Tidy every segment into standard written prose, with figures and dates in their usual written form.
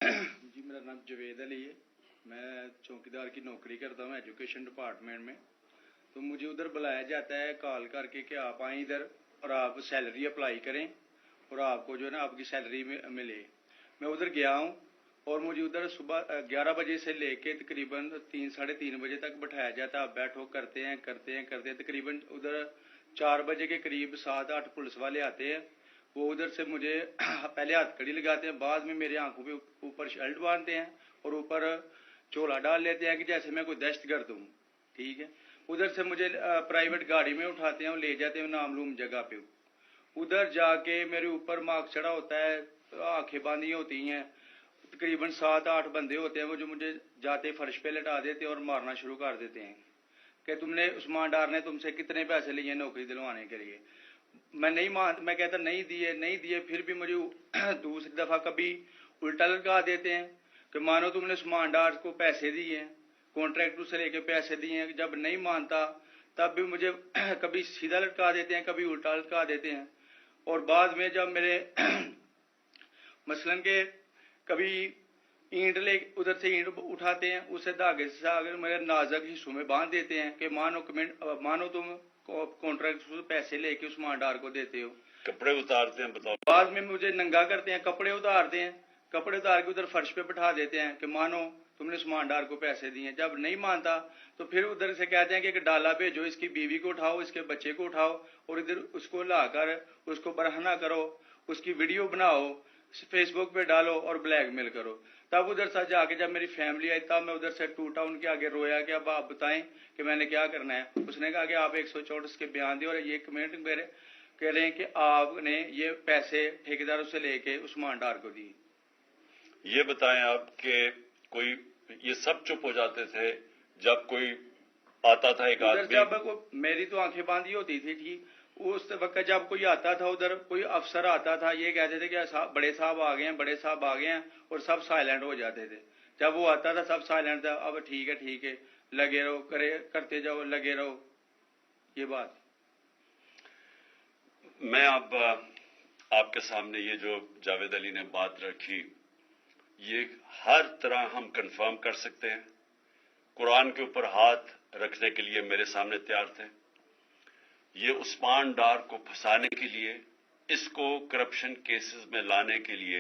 जी, मेरा नाम जवेद अली है। मैं चौकीदार की नौकरी करता हूँ एजुकेशन डिपार्टमेंट में। तो मुझे उधर बुलाया जाता है कॉल करके कि आप आएँ इधर और आप सैलरी अप्लाई करें और आपको जो है ना आपकी सैलरी मिले। मैं उधर गया हूँ और मुझे उधर सुबह 11 बजे से लेके तकरीबन 3 साढ़े 3 बजे तक बैठाया जाता है। आप बैठो, करते हैं तकरीबन उधर 4 बजे के करीब 7-8 पुलिस वाले आते हैं। वो उधर से मुझे पहले हथकड़ी लगाते हैं, बाद में मेरे आंखों पे ऊपर शर्ट बांधते हैं और ऊपर चोला डाल लेते हैं कि जैसे मैं कोई दहशतगर्द हूँ। ठीक है। उधर से मुझे प्राइवेट गाड़ी में उठाते हैं और ले जाते हैं नामलूम जगह पे। उधर जाके मेरे ऊपर मार्क्स चढ़ा होता है, आंखें बांधी होती हैं। तकरीबन 7-8 बंदे होते हैं वो जो मुझे जाते फर्श पे लटा देते हैं और मारना शुरू कर देते हैं कि तुमने उस्मान डार ने तुमसे कितने पैसे लिए नौकरी दिलवाने के लिए। मैं कहता नहीं दिए। फिर भी मुझे दूसरी दफा कभी उल्टा लटका देते हैं कि मानो तुमने उस्मान डार को पैसे दिए हैं, कॉन्ट्रैक्टर से लेके पैसे दिए हैं। जब नहीं मानता तब भी मुझे कभी सीधा लटका देते हैं, कभी उल्टा लटका देते हैं। और बाद में जब मेरे मसलन के कभी ईंट ले उधर से ईंट उठाते हैं, उसे धागे से मेरे नाजुक हिस्सों में बांध देते हैं कि मानो तुम कॉन्ट्रैक्ट से पैसे लेके उस्मान डार को देते हो। कपड़े उतारते हैं, बताओ। बाद में मुझे नंगा करते हैं, कपड़े उतारते हैं, कपड़े उतार के उधर फर्श पे बिठा देते हैं कि मानो तुमने उस्मान डार को पैसे दिए। जब नहीं मानता तो फिर उधर से कहते हैं कि एक डाला भेजो, इसकी बीवी को उठाओ, इसके बच्चे को उठाओ और इधर उसको लाकर उसको बरहना करो, उसकी वीडियो बनाओ, फेसबुक पे डालो और ब्लैकमेल करो। तब उधर से जाके जब मेरी फैमिली आई तब मैं उधर से टूटा, उनके आगे रोया कि अब आप बताएं कि मैंने क्या करना है। उसने कहा कि आप 164 के बयान दिए और ये कमेंट मेरे कह रहे हैं कि आपने ये पैसे ठेकेदारों से लेके उस्मान डार को दिए। ये बताएं आप कि कोई ये सब चुप हो जाते थे जब कोई आता था एक आदमी? जब मेरी तो आंखें बांधी होती थी, ठीक उस वक्त जब कोई आता था उधर, कोई अफसर आता था, ये कहते थे कि बड़े साहब आ गए हैं, बड़े साहब आ गए हैं, और सब साइलेंट हो जाते थे। जब वो आता था सब साइलेंट था। अब ठीक है, लगे रहो, करते जाओ, लगे रहो। ये बात मैं अब आपके सामने ये जो जावेद अली ने बात रखी, ये हर तरह हम कंफर्म कर सकते हैं। कुरान के ऊपर हाथ रखने के लिए मेरे सामने तैयार थे। ये उस्मान डार को फंसाने के लिए, इसको करप्शन केसेस में लाने के लिए,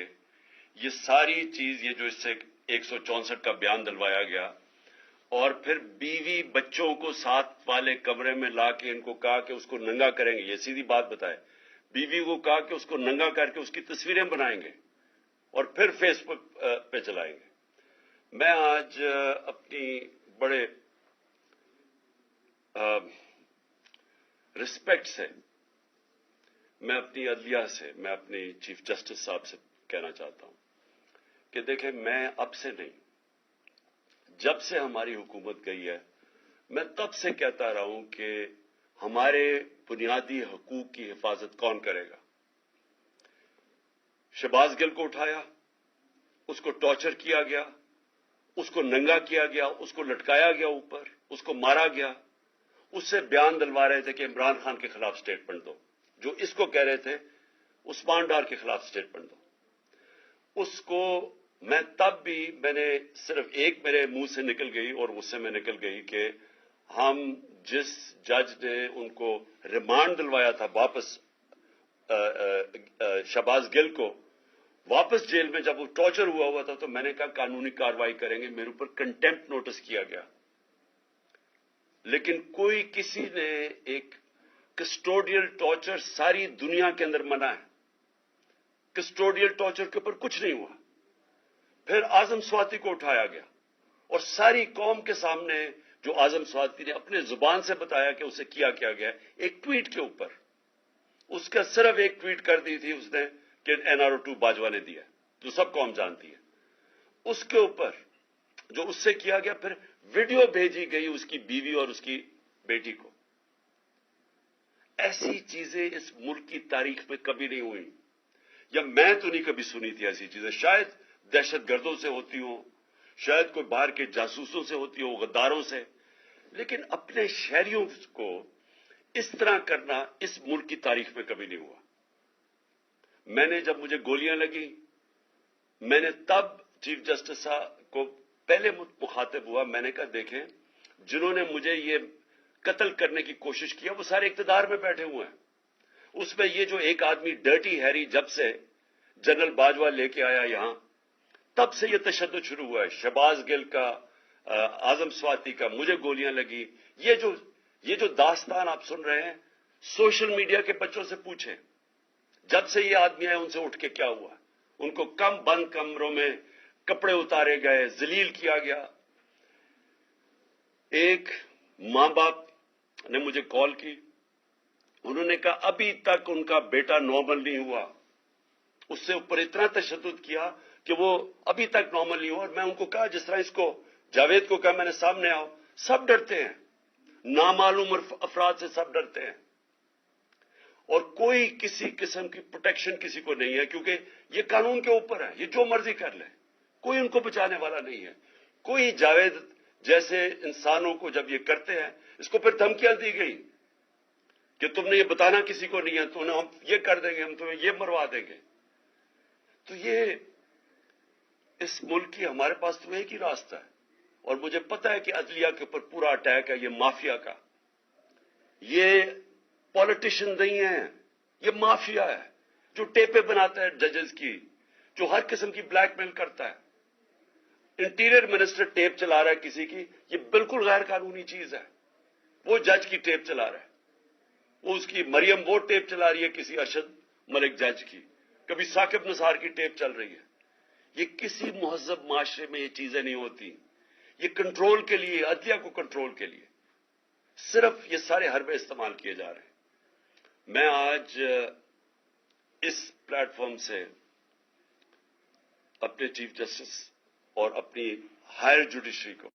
ये सारी चीज, ये जो इससे 164 का बयान दिलवाया गया और फिर बीवी बच्चों को साथ वाले कमरे में ला के इनको कहा कि उसको नंगा करेंगे। ये सीधी बात बताए, बीवी को कहा कि उसको नंगा करके उसकी तस्वीरें बनाएंगे और फिर फेसबुक पे चलाएंगे। मैं आज अपनी बड़े रिस्पेक्ट से मैं अपनी अदलिया से, मैं अपनी चीफ जस्टिस साहब से कहना चाहता हूं कि देखें, मैं अब से नहीं, जब से हमारी हुकूमत गई है, मैं तब से कहता रहा हूं कि हमारे बुनियादी हकूक की हिफाजत कौन करेगा। शहबाज गिल को उठाया, उसको टॉर्चर किया गया, उसको नंगा किया गया, उसको लटकाया गया ऊपर, उसको मारा गया। उससे बयान दिलवा रहे थे कि इमरान खान के खिलाफ स्टेटमेंट दो, जो इसको कह रहे थे उस्मान डार के खिलाफ स्टेटमेंट दो। उसको मैं तब भी, मैंने सिर्फ एक मेरे मुंह से निकल गई और उससे मैं निकल गई कि हम जिस जज ने उनको रिमांड दिलवाया था वापस, शहबाज गिल को वापस जेल में, जब वो टॉर्चर हुआ था, तो मैंने कहा कानूनी कार्रवाई करेंगे। मेरे ऊपर कंटेम्प्ट नोटिस किया गया, लेकिन कोई किसी ने एक कस्टोडियल टॉर्चर सारी दुनिया के अंदर मना है, कस्टोडियल टॉर्चर के ऊपर कुछ नहीं हुआ। फिर आजम स्वाति को उठाया गया और सारी कौम के सामने जो आजम स्वाति ने अपने जुबान से बताया कि उसे किया क्या गया, एक ट्वीट के ऊपर, उसका सिर्फ एक ट्वीट कर दी थी उसने कि NRO2 बाजवा ने दिया, जो सब कौम जानती है। उसके ऊपर जो उससे किया गया, फिर वीडियो भेजी गई उसकी बीवी और उसकी बेटी को। ऐसी चीजें इस मुल्क की तारीख में कभी नहीं हुई, या मैं तो नहीं कभी सुनी थी ऐसी चीजें। शायद दहशतगर्दों से होती हो, शायद कोई बाहर के जासूसों से होती हो, गद्दारों से, लेकिन अपने शहरियों को इस तरह करना इस मुल्क की तारीख में कभी नहीं हुआ। मैंने, जब मुझे गोलियां लगी, मैंने तब چیف جسٹس صاحب کو پہلے مخاطب ہوا، میں نے کہا دیکھیں جنہوں نے مجھے یہ قتل کرنے کی کوشش کیا وہ سارے اقتدار میں بیٹھے ہوئے ہیں. اس میں یہ جو ایک آدمی ڈرٹی ہیری جب سے جنرل باجوہ لے کے آیا یہاں تب سے یہ تشدد شروع ہوا ہے. شہباز گل کا، اعظم سواتی کا، مجھے گولیاں لگی. یہ جو داستان آپ سن رہے ہیں سوشل میڈیا کے بچوں سے پوچھیں جب سے یہ آدمی آئے ان سے اٹھ کے کیا ہوا. ان کو بند کمروں میں کپڑے اتارے گئے، ذلیل کیا گیا. ایک ماں باپ نے مجھے کال کی، انہوں نے کہا ابھی تک ان کا بیٹا نارمل نہیں ہوا. اس سے اوپر اتنا تشدد کیا کہ وہ ابھی تک نارمل نہیں ہوا. اور میں ان کو کہا جس طرح اس کو جاوید کو کہا میں نے سامنے آؤ. سب ڈرتے ہیں، نامعلوم افراد سے سب ڈرتے ہیں اور کوئی کسی قسم کی پروٹیکشن کسی کو نہیں ہے کیونکہ یہ قانون کے اوپر ہے. یہ جو مرضی کر لے، کوئی ان کو بچانے والا نہیں ہے. کوئی جاوید جیسے انسانوں کو جب یہ کرتے ہیں اس کو پھر دھمکیاں دی گئی کہ تم نے یہ بتانا کسی کو نہیں ہے، تو ہم یہ کر دیں گے، ہم تمہیں یہ مروا دیں گے. تو یہ اس ملک کی ہمارے پاس تو ایک ہی راستہ ہے اور مجھے پتا ہے کہ عدلیہ کے اوپر پورا اٹیک ہے یہ مافیا کا. یہ پولیٹیشین نہیں ہے، یہ مافیا ہے جو ٹیپیں بناتا ہے ججز کی، جو ہر قسم کی بلیک میل کرتا ہے. انٹیریئر منسٹر ٹیپ چلا رہا ہے کسی کی، یہ بالکل غیر قانونی چیز ہے. وہ جج کی ٹیپ چلا رہا ہے، وہ اس کی مریم وہ ٹیپ چلا رہی ہے کسی ارشد ملک جج کی، کبھی ثاقب نثار کی ٹیپ چل رہی ہے. یہ کسی مہذب معاشرے میں یہ چیزیں نہیں ہوتی. یہ کنٹرول کے لیے، عدلیہ کو کنٹرول کے لیے صرف یہ سارے حربے استعمال کیے جا رہے ہیں. میں آج اس پلیٹ فارم سے اپنے چیف جسٹس اور اپنی ہائر جوڈیشری کو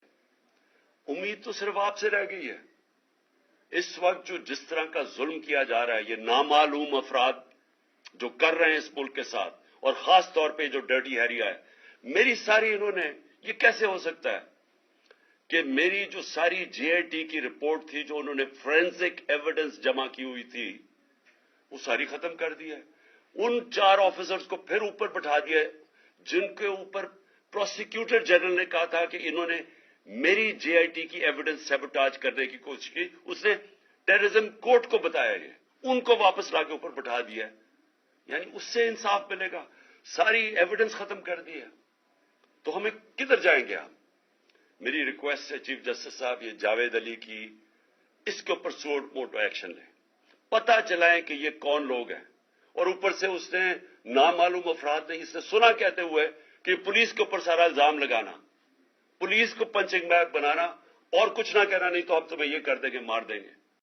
امید تو صرف آپ سے رہ گئی ہے. اس وقت جو جس طرح کا ظلم کیا جا رہا ہے، یہ نامعلوم افراد جو کر رہے ہیں اس ملک کے ساتھ، اور خاص طور پہ جو ڈرٹی ہیریا ہے، میری ساری انہوں نے، یہ کیسے ہو سکتا ہے کہ میری جو ساری جے آئی ٹی کی رپورٹ تھی جو انہوں نے فورینسک ایویڈنس جمع کی ہوئی تھی وہ ساری ختم کر دی ہے. ان 4 آفیسرز کو پھر اوپر بٹھا دیا ہے جن کے اوپر پروسیکیوٹر جنرل نے کہا تھا کہ انہوں نے میری جے آئی ٹی کی ایویڈنس سیبوٹاج کرنے کی کوشش کی. اس نے ٹیررزم کورٹ کو بتایا، یہ ان کو واپس لا کے اوپر بٹھا دیا. یعنی اس سے انصاف ملے گا. ساری ایویڈنس ختم کر دی ہے تو ہمیں کدھر جائیں گے ہم؟ میری ریکویسٹ ہے چیف جسٹس صاحب، یہ جاوید علی کی اس کے اوپر موٹو ایکشن لیں، پتہ چلائیں کہ یہ کون لوگ ہیں. اور اوپر سے اس نے نامعلوم افراد نے اس نے سنا کہتے ہوئے کہ پولیس کے اوپر سارا الزام لگانا، پولیس کو پنچنگ بیگ بنانا اور کچھ نہ کہنا، نہیں تو ہم تمہیں یہ کر دیں گے، مار دیں گے.